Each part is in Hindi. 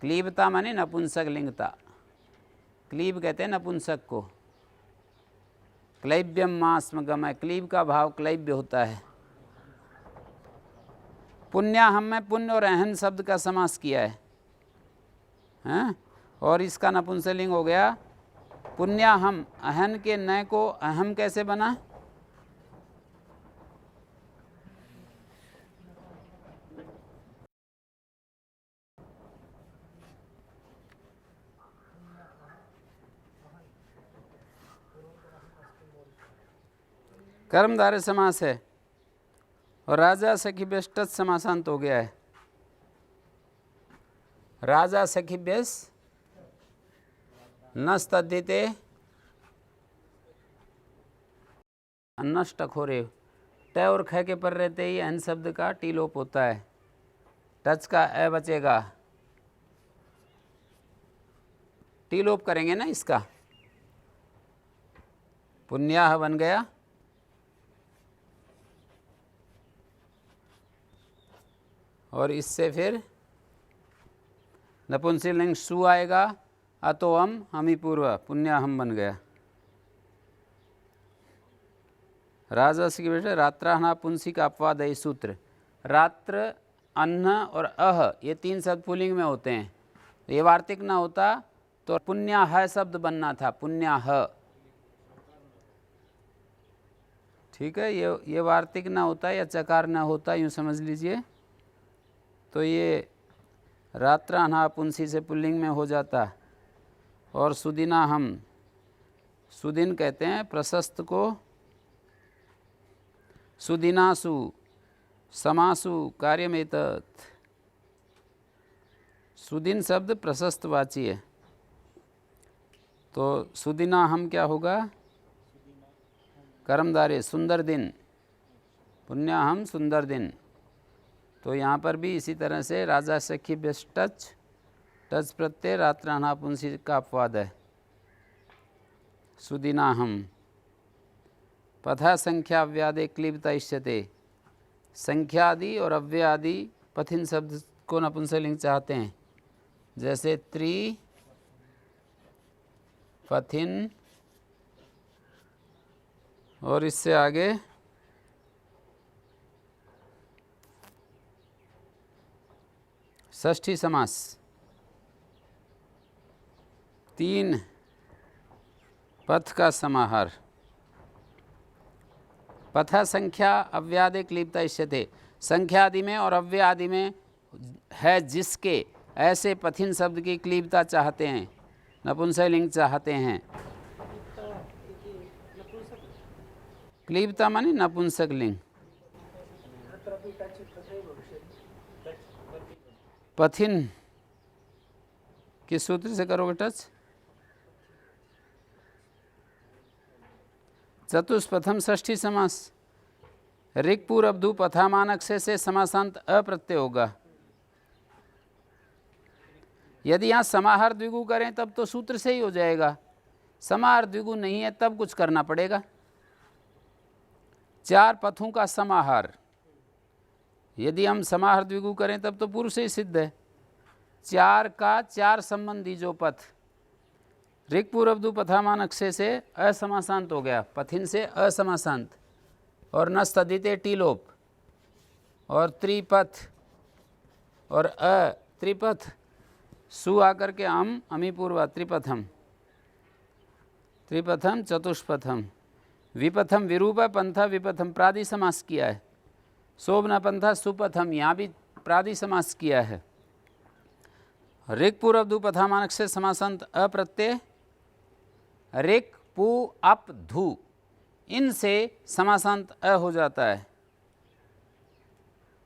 क्लीबता माने नपुंसक लिंगता, क्लीब कहते हैं नपुंसक को। क्लैब्यम मास्म गमय, क्लीब का भाव क्लैब्य होता है। पुण्याहम में पुण्य और अहन शब्द का समास किया है, हैं? और इसका नपुंसकलिंग हो गया पुण्याहम। अहन के न को अहम कैसे बना? कर्मधारय समास है और राजा सखिभ्यस टच समासांत हो गया है। राजा सखिभ्यस नस्तद्धिते अन्नष्टक हो रहे, ट और ख के पर रहते ही अन शब्द का टी लोप होता है, टच का ए बचेगा। टी लोप करेंगे ना इसका, पुण्याह बन गया और इससे फिर नपुंसकलिंग सु आएगा, अतो हम ही पूर्व, पुण्याहम बन गया। राजस की बेटे रात्राहना पुंसी का अपवाद है सूत्र। रात्र, अन्न और अह ये तीन शब्द पुल्लिंग में होते हैं। ये वार्तिक ना होता तो पुण्याह शब्द बनना था, पुण्याह। ठीक है, ये वार्तिक ना होता या चकार ना होता, यूँ समझ लीजिए। तो ये रात्राहना पुंसी से पुल्लिंग में हो जाता। और सुदिना हम, सुदिन कहते हैं प्रशस्त को, सुदिनासु समासु कार्यमेतत्। सुदिन शब्द प्रशस्तवाची है, तो सुदिना हम क्या होगा? कर्मधारय सुंदर दिन, पुण्याहम सुंदर दिन। तो यहाँ पर भी इसी तरह से राजा सखिभ्यस टच, टच प्रत्यय रात्राहना पुंसी का अपवाद है, सुदिनाहम। पथा संख्या अव्यादे क्लीबता इष्यते, संख्यादि और अव्यादि पथिन शब्द को नपुंसकलिंग चाहते हैं, जैसे त्रि, पथिन और इससे आगे षष्ठी समास, तीन पथ का समाहार। पथा संख्या अव्यादे क्लीबता इष्यते, संख्या आदि में और अव्यय आदि में है जिसके, ऐसे पथिन शब्द की क्लीबता चाहते हैं, नपुंसकलिंग चाहते हैं। क्लीबता माने नपुंसकलिंग। पथिन किस सूत्र से करोगे टच? चतुष्पथम षष्ठी समास। ऋक् पूर्व अब्दु पथामानक से समासांत अप्रत्यय होगा। यदि यहाँ समाहार द्विगु करें तब तो सूत्र से ही हो जाएगा, समाहार द्विगु नहीं है तब कुछ करना पड़ेगा। चार पथों का समाहार, यदि हम समाहार द्विगु करें तब तो पूर्व से ही सिद्ध है। चार का चार संबंधी जो पथ, ऋक् पूर्व अब्दु पथामानक से असमासांत हो गया, पथिन से असमासांत, और नस्तदिते टीलोप, और त्रिपथ और त्रिपथ, सु आकर के अमी पूर्व, त्रिपथम, त्रिपथम चतुष्पथम। विपथम विरूप पंथा विपथम प्रादि समास किया है। शोभना पंथा सुपथम, यहाँ भी प्रादि समास किया है। ऋक् पूर्व अब्दु पथामानक से समासांत अप्रत्यय, ऋक् पु अप धु, इनसे समासांत अ हो जाता है,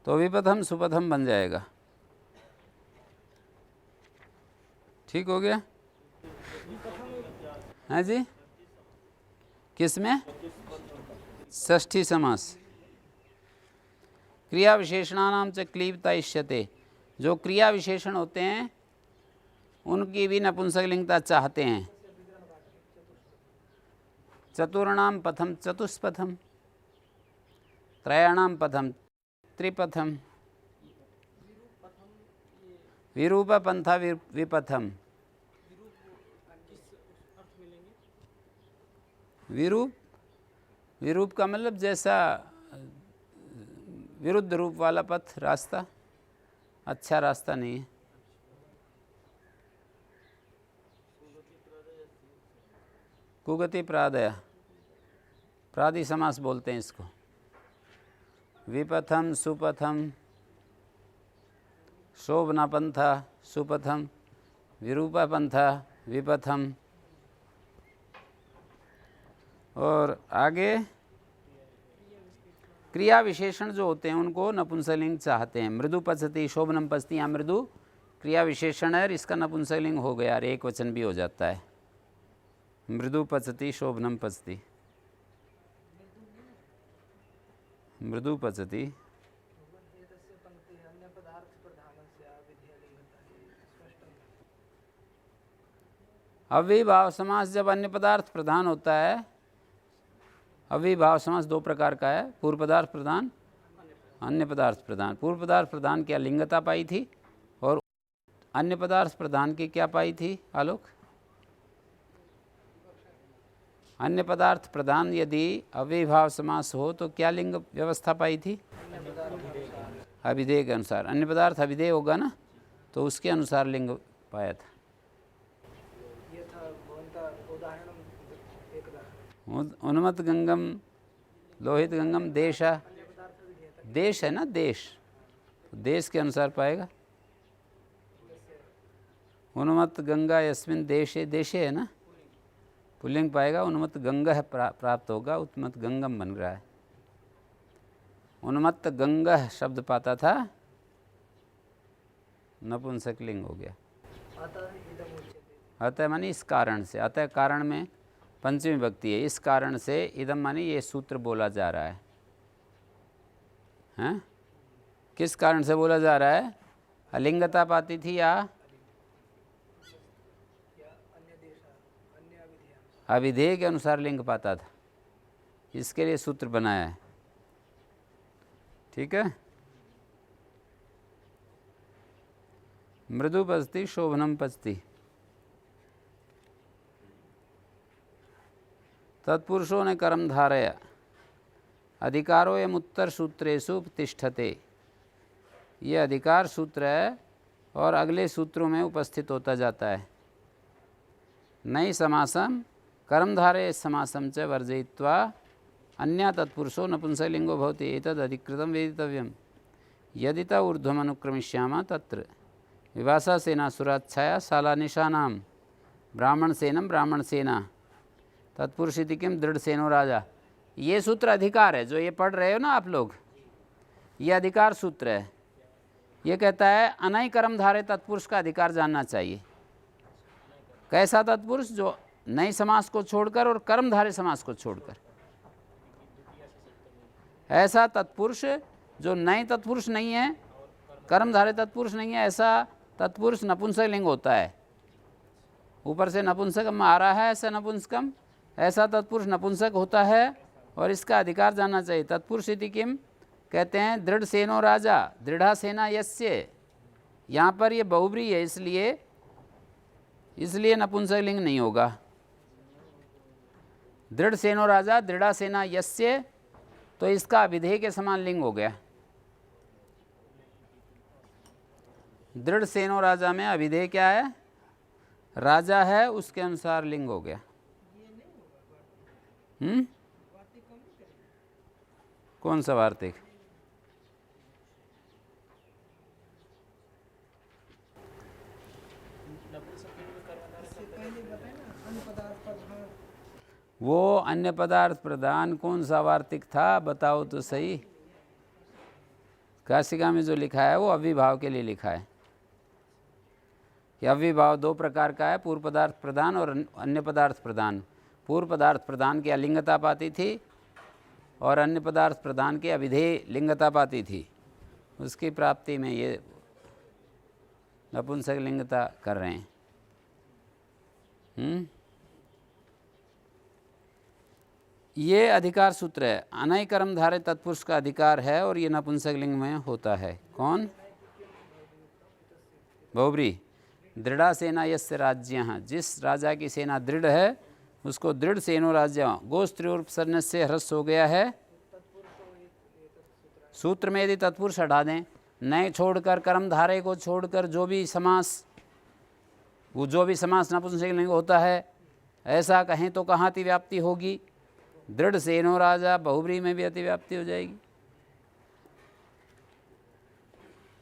तो विपथम सुपथम बन जाएगा। ठीक हो गया? हाँ जी, किसमें? षष्ठी समास। क्रिया विशेषणानाम च क्लीबता इष्यते, जो क्रिया विशेषण होते हैं उनकी भी नपुंसकलिंगता चाहते हैं। चतुर्णाम पथम चतुष्पथम, त्रयाणाम पथम त्रिपथम। विरूप पंथा विपथम। विरूप, विरूप का मतलब जैसा विरुद्ध रूप वाला पथ, रास्ता, अच्छा रास्ता नहीं है। कुगति प्रादय, प्रादि समास बोलते हैं इसको। विपथम सुपथम, शोभना पंथा सुपथम, विरूपा पंथा विपथम। और आगे क्रिया विशेषण जो होते हैं उनको नपुंसकलिंग चाहते हैं। मृदु पचती, शोभनम पचती, यहाँ मृदु क्रिया विशेषण है, इसका नपुंसकलिंग हो गया और एक वचन भी हो जाता है। मृदु पचती शोभनम पचती, मृदु पचती। अव्ययीभाव समास जब अन्य पदार्थ प्रधान होता है, अव्ययीभाव समास दो प्रकार का है, पूर्व पदार्थ प्रधान, अन्य पदार्थ प्रधान। पूर्व पदार्थ प्रधान की अलिंगता पाई थी और अन्य पदार्थ प्रधान की क्या पाई थी आलोक? अन्य पदार्थ प्रधान यदि अव्ययीभाव समास हो तो क्या लिंग व्यवस्था पाई थी? अभिधेय के अनुसार। अन्य पदार्थ अभिधेय होगा ना, तो उसके अनुसार लिंग पाया था। उन्मत्त गंगम लोहित गंगम देश, देश है ना, देश, देश के अनुसार पाएगा। उन्मत्त गंगा यस्मिन देशे, देशे है ना, पुल्लिंग पाएगा। उन्मत्त गंगा प्राप्त होगा, उत्मत्त गंगम बन रहा है। उन्मत्त गंगा शब्द पाता था, नपुंसकलिंग हो गया। अतः मानी इस कारण से, अतः कारण में पंचमी विभक्ति है, इस कारण से इदम मानी ये सूत्र बोला जा रहा है। हैं? किस कारण से बोला जा रहा है? अलिंगता पाती थी या अभिधेय के अनुसार लिंग पाता था, इसके लिए सूत्र बनाया है। ठीक है। मृदु पचती शोभनम पचती, तत्पुरुषों ने कर्म धारया, अधिकारो एवं उत्तर सूत्रेषु उपतिष्ठते। ये अधिकार सूत्र है और अगले सूत्रों में उपस्थित होता जाता है। नई समासम कर्मधारे समासम च वर्जयित्वा अन्य तत्पुरुषो नपुंसकलिंगो भवति, एतद् अधिकृतं वेदितव्यम्। यदि त ऊर्ध्वमनुक्रमिष्यामः तत्र विभाषा सेना सुराच्छाया शाला निशानाम ब्राह्मण सेनम ब्राह्मण सेना तत्पुरुष इति किम दृढ़ सेनो राजा। ये सूत्र अधिकार है, जो ये पढ़ रहे हो ना आप लोग, ये अधिकार सूत्र है। ये कहता है अनय कर्मधारे तत्पुरुष का अधिकार जानना चाहिए। कैसा तत्पुरुष? जो नई समास को छोड़कर और कर्मधारे समास को छोड़कर, ऐसा तत्पुरुष जो नए तत्पुरुष नहीं है, कर्मधारे तत्पुरुष नहीं है, ऐसा तत्पुरुष नपुंसकलिंग होता है। ऊपर से नपुंसकम आ रहा है, ऐसा नपुंसकम, ऐसा तत्पुरुष नपुंसक होता है और इसका अधिकार जानना चाहिए। तत्पुरुष इति किम कहते हैं? दृढ़ सेनो राजा, दृढ़ा सेना यस्य। यहाँ पर ये बहुब्री है, इसलिए नपुंसकलिंग नहीं होगा। दृढ़ सेनो राजा, दृढ़ा सेना यस्य, तो इसका अभिधेय के समान लिंग हो गया। दृढ़ सेनो राजा में अभिधेय क्या है? राजा है, उसके अनुसार लिंग हो गया। कौन सा वार्तिक? वो अन्य पदार्थ प्रधान कौन सा वार्तिक था, बताओ तो सही। काशिका में जो लिखा है वो अव्ययीभाव के लिए लिखा है कि अव्ययीभाव दो प्रकार का है, पूर्व पदार्थ प्रधान और अन्य पदार्थ प्रधान। पूर्व पदार्थ प्रधान की अलिंगता पाती थी और अन्य पदार्थ प्रधान की अभिधेय लिंगता पाती थी। उसकी प्राप्ति में ये नपुंसक लिंगता कर रहे हैं। ये अधिकार सूत्र है। अनय कर्मधारे तत्पुरुष का अधिकार है और ये नपुंसक लिंग में होता है। कौन? बहुब्री। दृढ़ा सेना यस्य राज्यः, जिस राजा की सेना दृढ़ है उसको दृढ़ सेनो राज्य। गोस्त्रोपसर्ग से ह्रस्व हो गया है। सूत्र में यदि तत्पुरुष हटा दें, नए छोड़कर, कर्मधारय को छोड़कर जो भी समास नपुंसकलिंग होता है, ऐसा कहें तो कहाँ अतिव्याप्ति होगी? दृढ़ सेनो राजा, बहुब्री में भी अतिव्याप्ति हो जाएगी।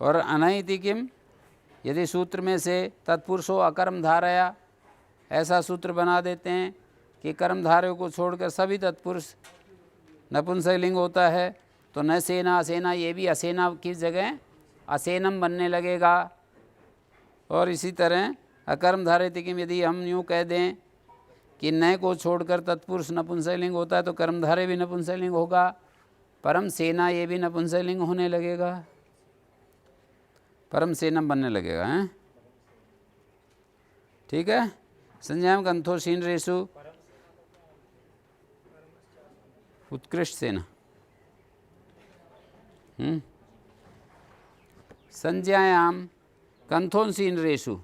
और अनैति किम, यदि सूत्र में से तत्पुरुषो अकर्म धारया, ऐसा सूत्र बना देते हैं कि कर्मधारयों को छोड़कर सभी तत्पुरुष नपुंसकलिंग होता है, तो न सेना असेना, ये भी असेना की जगह असेनम बनने लगेगा। और इसी तरह अकर्म धारयति किम, यदि हम यूँ कह दें कि नए को छोड़कर तत्पुरुष नपुंसकलिंग होता है तो कर्मधारय भी नपुंसकलिंग होगा। परम सेना, ये भी नपुंसकलिंग होने लगेगा, परम सेनम बनने लगेगा हैं। ठीक है। संज्ञाम कंथो शीन रेशु उत्कृष्ट सेना। संज्ञायाम कंथोन शीन रेशु,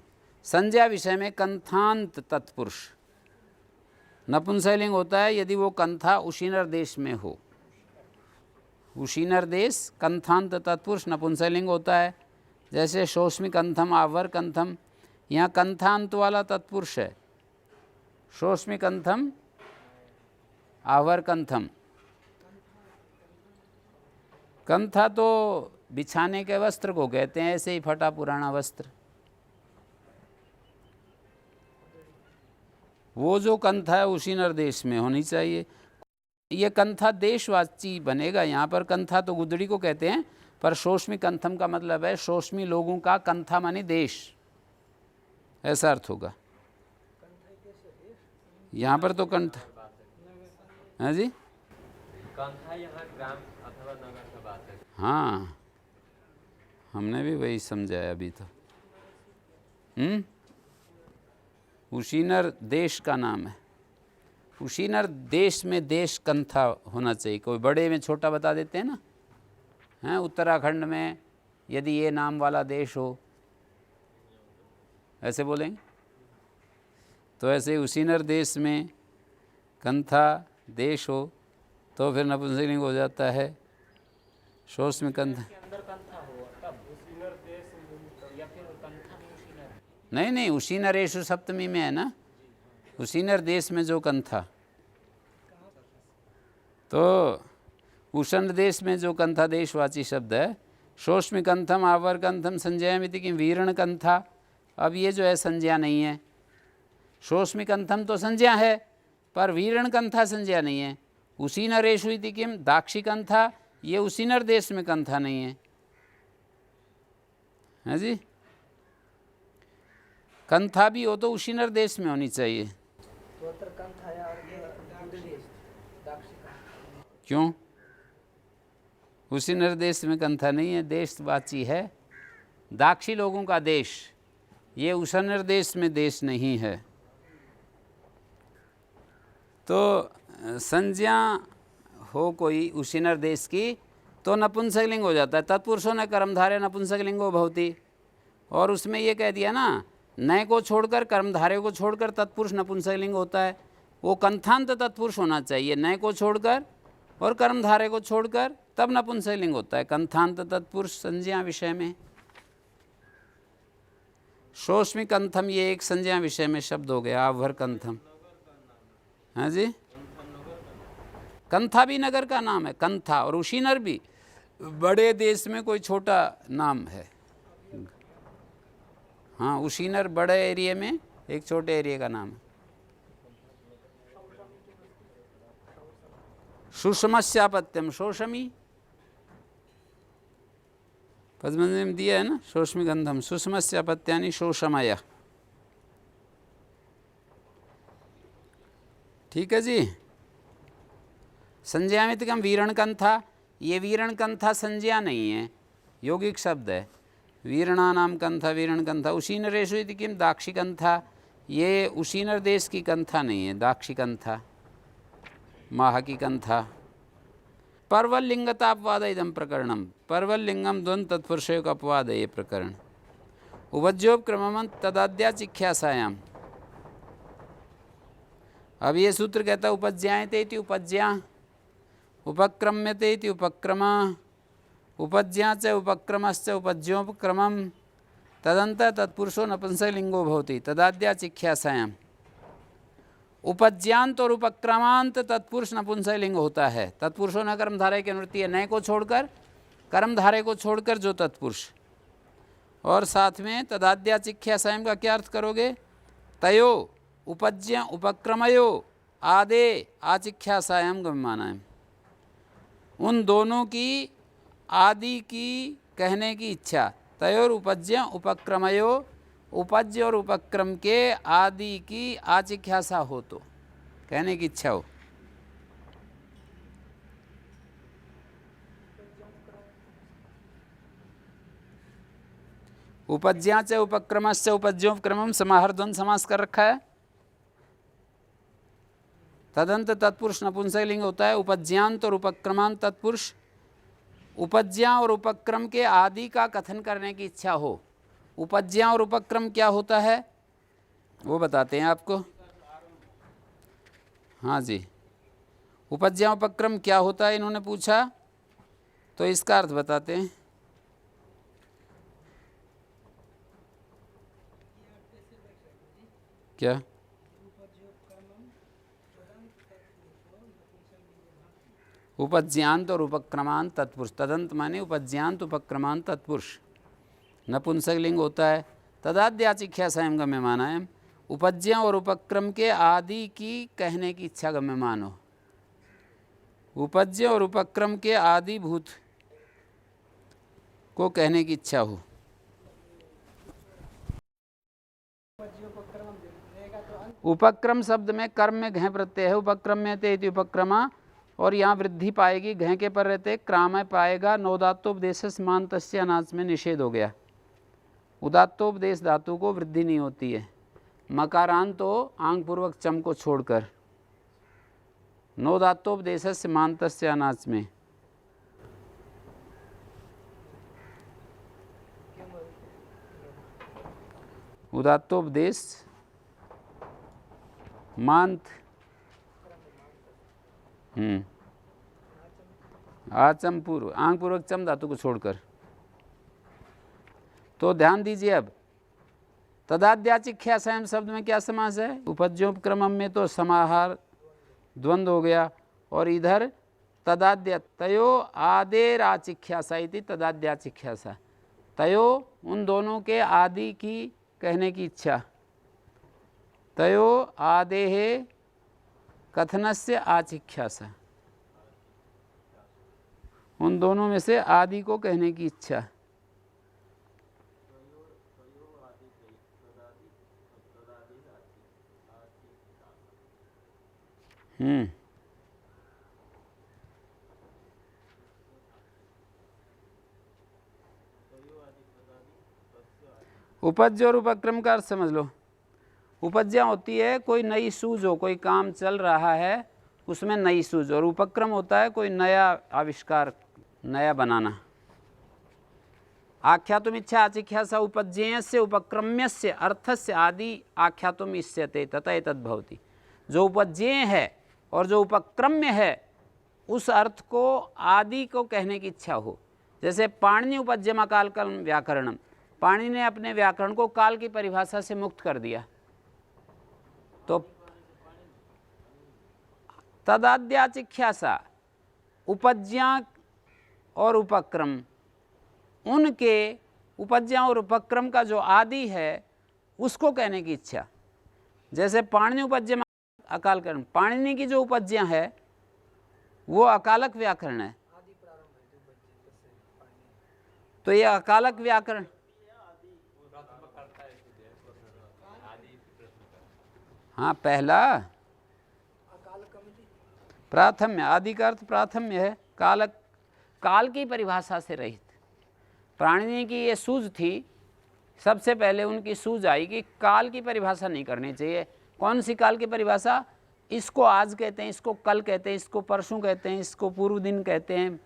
संज्ञा विषय में कंथांत तत्पुरुष नपुंसकलिंग होता है यदि वो कंथा उशीनर देश में हो। उशीनर देश कंथांत तत्पुरुष नपुंसकलिंग होता है। जैसे शोष्मी कंथम, आवर कंथम, यहाँ कंथांत वाला तत्पुरुष है। शोष्मी कंथम, आवर कंथम। कंथा तो बिछाने के वस्त्र को कहते हैं, ऐसे ही फटा पुराना वस्त्र। वो जो कंथा है उशीनर देश में होनी चाहिए। ये कंथा देशवाची बनेगा। यहाँ पर कंथा तो गुदड़ी को कहते हैं, पर शोष्मी कंथम का मतलब है शोष्मी लोगों का, कंथा माने देश, ऐसा अर्थ होगा। यहाँ पर तो कंथा, हाँ जी, कंथा यहाँ ग्राम अथवा नगर का बात है। हाँ, हमने भी वही समझाया अभी तो। उशीनर देश का नाम है। उशीनर देश में देश कंथा होना चाहिए। कोई बड़े में छोटा बता देते हैं ना, हैं, उत्तराखंड में यदि ये नाम वाला देश हो, ऐसे बोलेंगे। तो ऐसे उशीनर देश में कंथा देश हो तो फिर नपुंसकलिंग हो जाता है। शोष में कंथा, नहीं, उशीनरेशु सप्तमी में है ना, उशीनर देश में जो कंथा। तो उष्ण देश में जो कंथा देशवाची शब्द है। शोष्मी कंथम, आवर कंथम, संज्ञामिति की वीरण कंथा। अब ये जो है संज्ञा नहीं है। शोष्मी कंथम तो संज्ञा है, पर वीरण कंथा संज्ञा नहीं है। उशीनरेशु इति किम, दाक्षी कंथा, ये उशीनर देश में कंथा नहीं है। हाँ जी, कंथा भी हो तो उशीनर देश में होनी चाहिए। क्यों? उशीनर देश में कंथा नहीं है, देशवाची है, दाक्षी लोगों का देश। ये उशीनर देश में देश नहीं है। तो संज्ञा हो कोई उशीनर देश की तो नपुंसकलिंग हो जाता है। तत्पुरुषों ने कर्मधारय नपुंसकलिंगो भवति। और उसमें ये कह दिया ना, नए को छोड़कर, कर्मधारय को छोड़कर तत्पुरुष नपुंसकलिंग होता है। वो कंथांत तत्पुरुष होना चाहिए, नए को छोड़कर और कर्मधारय को छोड़कर, तब नपुंसकलिंग होता है। कंथांत तत्पुरुष संज्ञा विषय में। शोष्मी कंथम, ये एक संज्ञा विषय में शब्द हो गया। आवर कंथम, हाँ जी, कंथा भी नगर का नाम है, कंथा। और उशीनर भी बड़े देश में कोई छोटा नाम है। हाँ, उशीनर बड़े एरिया में एक छोटे एरिया का नाम है। सुषमस्यापत्यम, शोषमी पद्मंजलि में दिया है ना, शोष्मी गंधम सुषमस्यापत्यानि शोषमय। ठीक है जी। संज्ञामितिकम वीरण कंथा, ये वीरण कंथा संज्ञा नहीं है, यौगिक शब्द है। वीरणा नाम कंथा, वीरण कंथा। उशीनरेशु इति किम, दाक्षी कंथा, ये उशीनर देश की कंथा नहीं है, दाक्षी कंथा, माह की कंथा। परवल लिंगता अपवाद इदम प्रकरणम, परवल लिंगम द्वंद तत्पुरुषयों का अपवाद है ये प्रकरण। उपज्योपक्रमम तदाद्या चिख्यासायाम। अब ये सूत्र कहता है उपज्यायते इति उपज्या, उपक्रम्यते इति उपक्रमा, उपज्या च उपक्रमश्च उपज्योपक्रमम तदंत तत्पुरुषो नपुंसकलिंगो भवति तदाद्या चिख्यासायाम। उपज्यांत और उपक्रमांत तत्पुरुष नपुंसकलिंग होता है। तत्पुरुषों न कर्मधारय की अनुवृत्ति है, नए को छोड़कर, कर्मधारय को छोड़कर जो तत्पुरुष। और साथ में तदाद्या चिख्यासायाम का क्या अर्थ करोगे? तयो उपज्य उपक्रमयो आदे आचिख्यासायाम गम्यमानाय। उन दोनों की आदि की कहने की इच्छा। तयोर उपज्य उपक्रमयो, उपज्य और उपक्रम के आदि की आचिख्यासा हो, तो कहने की इच्छा हो। उपज्या च उपक्रमश्च उपज्योपक्रमम समाहार द्वंद्व समास कर रखा है। तदंत तत्पुरुष नपुंसकलिंग होता है। उपज्यांत और उपक्रमांत तत्पुरुष, उपज्या और उपक्रम के आदि का कथन करने की इच्छा हो। उपज्या और उपक्रम क्या होता है वो बताते हैं आपको। हाँ जी, उपज्या उपक्रम क्या होता है इन्होंने पूछा, तो इसका अर्थ बताते हैं। क्या? उपज्यांत और उपक्रमांत तत्पुरुष। तदंत माने उपज्यांत उपक्रमांत तत्पुरुष नपुंसकलिंग होता है। तदाद्या चिख्यासायाम गम्यमानाय। उपज्या और उपक्रम के आदि की कहने की इच्छा गम्यमान हो। उपज्य और उपक्रम के आदि भूत को कहने की इच्छा हो। उपक्रम शब्द में कर्म में घय प्रत्यय है। उपक्रम्यते इति उपक्रमा, और यहाँ वृद्धि पाएगी, घय के पर रहते क्रामय पाएगा। नोदात्तोपदेश समानतस्य अनाज में निषेध हो गया। उदात्तोपदेश धातु को वृद्धि नहीं होती है। मकारांत तो आंग पूर्वक चम को छोड़कर। नोदात्तोपदेश समानतस्य अनाज में उदात्तोपदेश मांत आचम पूर्व, आंग पूर्वक चम धातु को छोड़कर। तो ध्यान दीजिए, अब तदाद्या चिख्यासायाम शब्द में क्या समास है? उपज्योपक्रमम में तो समाहार द्वंद्व हो गया, और इधर तदाद्या तयो आदेर आचिख्यासा इति तदाद्या चिख्यासा। तयो उन दोनों के आदि की कहने की इच्छा। तयो आदेहे कथनस्य आचिख्यासा, उन दोनों में से आदि को कहने की इच्छा। उपज्य और उपक्रम का अर्थ समझ लो। उपज्या होती है कोई नई सूझ हो, कोई काम चल रहा है उसमें नई सूझ, और उपक्रम होता है कोई नया आविष्कार, नया बनाना। आख्यातुम इच्छा आचिख्यासा उपज्येयस्य उपक्रम्यस्य अर्थस्य आदि आख्यातुम इष्यते तथा एतद् भवति। जो उपज्येय है और जो उपक्रम्य है उस अर्थ को आदि को कहने की इच्छा हो। जैसे पाणिनि उपज्यम कालकम व्याकरणम, पाणिनि ने अपने व्याकरण को काल की परिभाषा से मुक्त कर दिया। तो तदाद्या चिख्यासा, उपज्या और उपक्रम, उनके उपज्या और उपक्रम का जो आदि है उसको कहने की इच्छा। जैसे पाणिनि उपज्यम अकालकरण, पाणिनि की जो उपज्या है वो अकालक व्याकरण है, तो ये अकालक व्याकरण। हाँ, पहला प्राथम्य, आदि का अर्थ प्राथम्य है, कालक, काल की परिभाषा से रहित। प्राणिनि की ये सूझ थी, सबसे पहले उनकी सूझ आई कि काल की परिभाषा नहीं करनी चाहिए। कौन सी काल की परिभाषा? इसको आज कहते हैं, इसको कल कहते हैं, इसको परसों कहते हैं, इसको पूर्व दिन कहते हैं।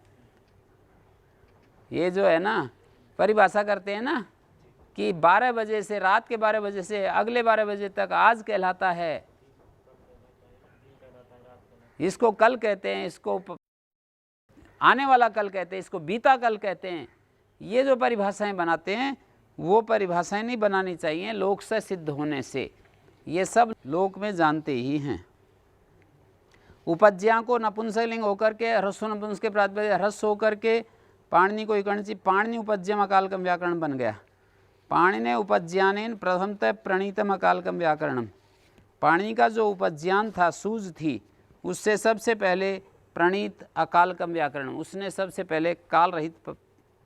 ये जो है ना परिभाषा करते हैं ना कि 12 बजे से, रात के 12 बजे से अगले 12 बजे तक आज कहलाता है, इसको कल कहते हैं, इसको आने वाला कल कहते हैं, इसको बीता कल कहते हैं। ये जो परिभाषाएं बनाते हैं वो परिभाषाएं नहीं बनानी चाहिए लोक से सिद्ध होने से, ये सब लोक में जानते ही हैं। उपज्ञा को नपुंसकलिंग होकर के ह्रस्व नपुंसक के प्रातिपदिक ह्रस्व होकर के पाणिनि को इकणची पाणिनि उपज्यम अकालकम व्याकरण बन गया। पाणिने उपज्ञानेन प्रथमतः प्रणीतम अकालकम व्याकरणम। पाणिनि का जो उपज्ञान था, सूझ थी, उससे सबसे पहले प्रणीत अकालकम व्याकरण, उसने सबसे पहले काल रहित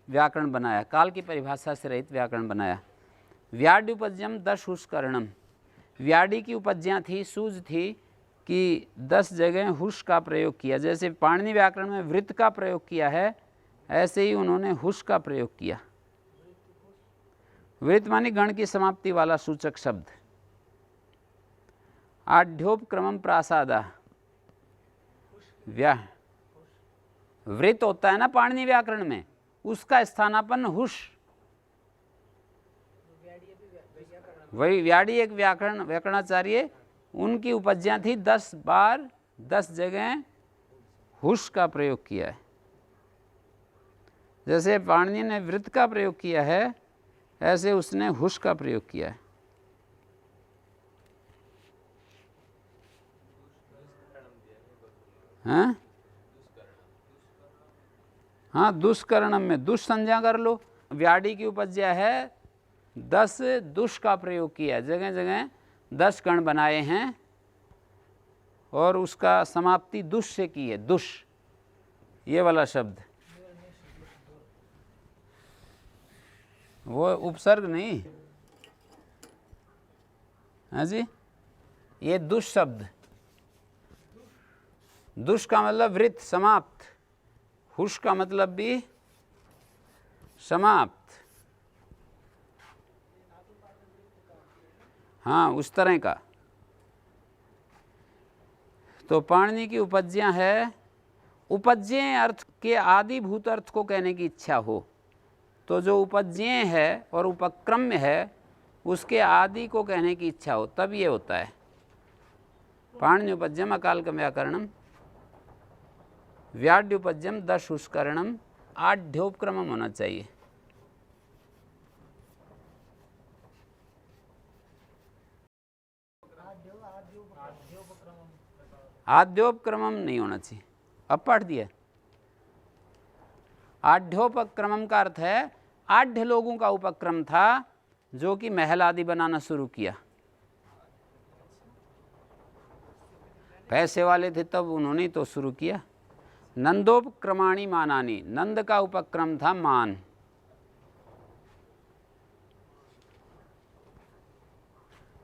व्याकरण बनाया, काल की परिभाषा से रहित व्याकरण बनाया। व्याड्य उपज्यम 10 हुष्करणम। व्याडी की उपज्ञा थी, सूझ थी कि 10 जगह हुष का प्रयोग किया। जैसे पाणिनि व्याकरण में वृत्त का प्रयोग किया है, ऐसे ही उन्होंने हुष का प्रयोग किया। वृत्त मानी गण की समाप्ति वाला सूचक शब्द। आढ्योपक्रमम प्रासादा, वृत्त होता है ना पाणिनि व्याकरण में, उसका स्थानापन्न हुष। वही व्याडी एक व्याकरणाचार्य, उनकी उपज्ञा थी 10 बार 10 जगह हुष का प्रयोग किया है। जैसे पाणिनि ने वृत्त का प्रयोग किया है, ऐसे उसने हुष का प्रयोग किया है। हाँ हाँ, दुष्करणम में दुष् संज्ञा कर लो। व्याडी की उपज्ञा है 10 दुष् का प्रयोग किया, जगह जगह 10 कण बनाए हैं और उसका समाप्ति दुष् से की है। दुष् ये वाला शब्द, वो उपसर्ग नहीं, हाँ जी, ये दुष् शब्द। दुष् का मतलब वृत्त, समाप्त। हुष का मतलब भी समाप्त। हाँ, उस तरह का। तो पाणिनि की उपज्ञा है, उपज्ञेय अर्थ के आदिभूत अर्थ को कहने की इच्छा हो तो जो उपज्ञेय है और उपक्रम्य है उसके आदि को कहने की इच्छा हो, तब ये होता है। पाणिनि उपज्यम अकालकम व्याकरणम, व्याड्य उपज्यम 10 हुष्करणम, आढ्योपक्रमम होना चाहिए। आद्योपक्रमम नहीं होना चाहिए, अब पढ़ दिया। आढ्योपक्रमम का अर्थ है आढ़ लोगों का उपक्रम था जो कि महल आदि बनाना शुरू किया। पैसे वाले थे तब उन्होंने तो शुरू किया। नंदोपक्रमाणी मानानी, नंद का उपक्रम था मान।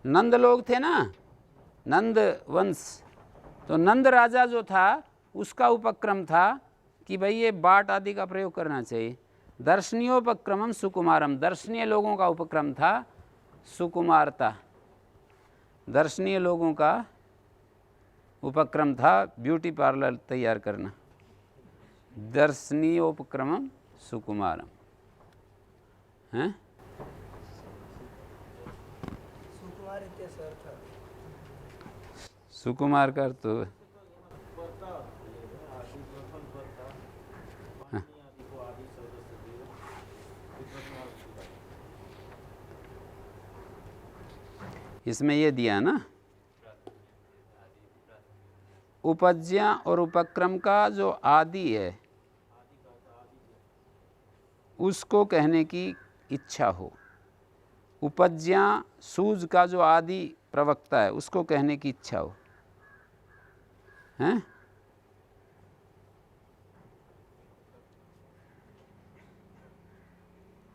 नंद लोग थे ना, नंद वंश, तो नंद राजा जो था उसका उपक्रम था कि भाई ये बाट आदि का प्रयोग करना चाहिए। दर्शनीयोपक्रमम सुकुमारम, दर्शनीय लोगों का उपक्रम था सुकुमारता। दर्शनीय लोगों का उपक्रम था ब्यूटी पार्लर तैयार करना। दर्शनीयोपक्रमम सुकुमारम हैं। सुकुमार का तो हाँ। इसमें ये दिया ना, उपज्ञा और उपक्रम का जो आदि है उसको कहने की इच्छा हो। उपज्ञा सूझ का जो आदि प्रवक्ता है उसको कहने की इच्छा हो, हैं?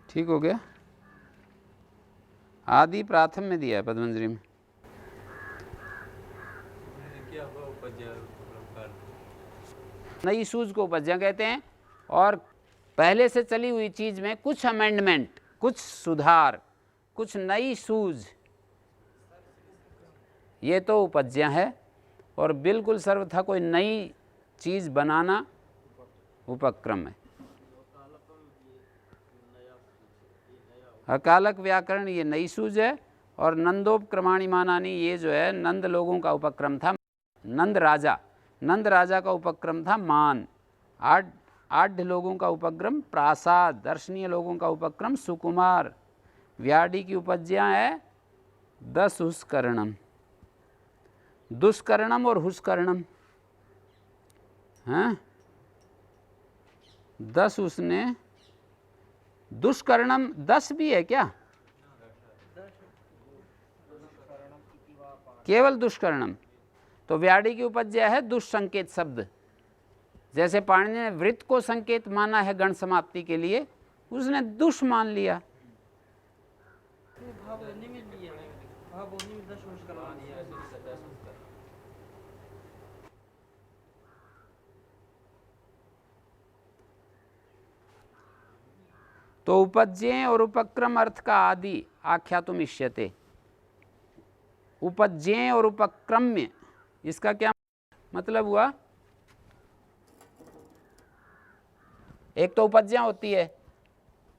ठीक हो गया। आदि प्राथम में दिया है पद्मंजलि में। नई सूझ को उपज्ञा कहते हैं और पहले से चली हुई चीज में कुछ अमेंडमेंट, कुछ सुधार, कुछ नई सूझ, ये तो उपज्ञा है। और बिल्कुल सर्वथा कोई नई चीज बनाना उपक्रम है। अकालक व्याकरण ये नई सूझ है, और नंदोपक्रमाणिमानानी ये जो है नंद लोगों का उपक्रम था। नंद राजा का उपक्रम था मान। आढ़ लोगों का उपक्रम प्रासाद, दर्शनीय लोगों का उपक्रम सुकुमार। व्याडी की उपज्ञा है दस हुस्करणम, दुष्कर्णम और हुस्करणम। हैं 10 उसने, दुष्कर्णम 10 भी है क्या? केवल दुष्कर्णम। तो व्याडी की उपज्ञा है दुष्संकेत शब्द। जैसे पाणिनि ने वृत्त को संकेत माना है गण समाप्ति के लिए, उसने दुष मान लिया। तो उपज्ञेय और उपक्रम अर्थ का आदि आख्यातुम इष्यते। उपज्ञेय और उपक्रम्य, इसका क्या मतलब हुआ? एक तो उपज्ञा होती है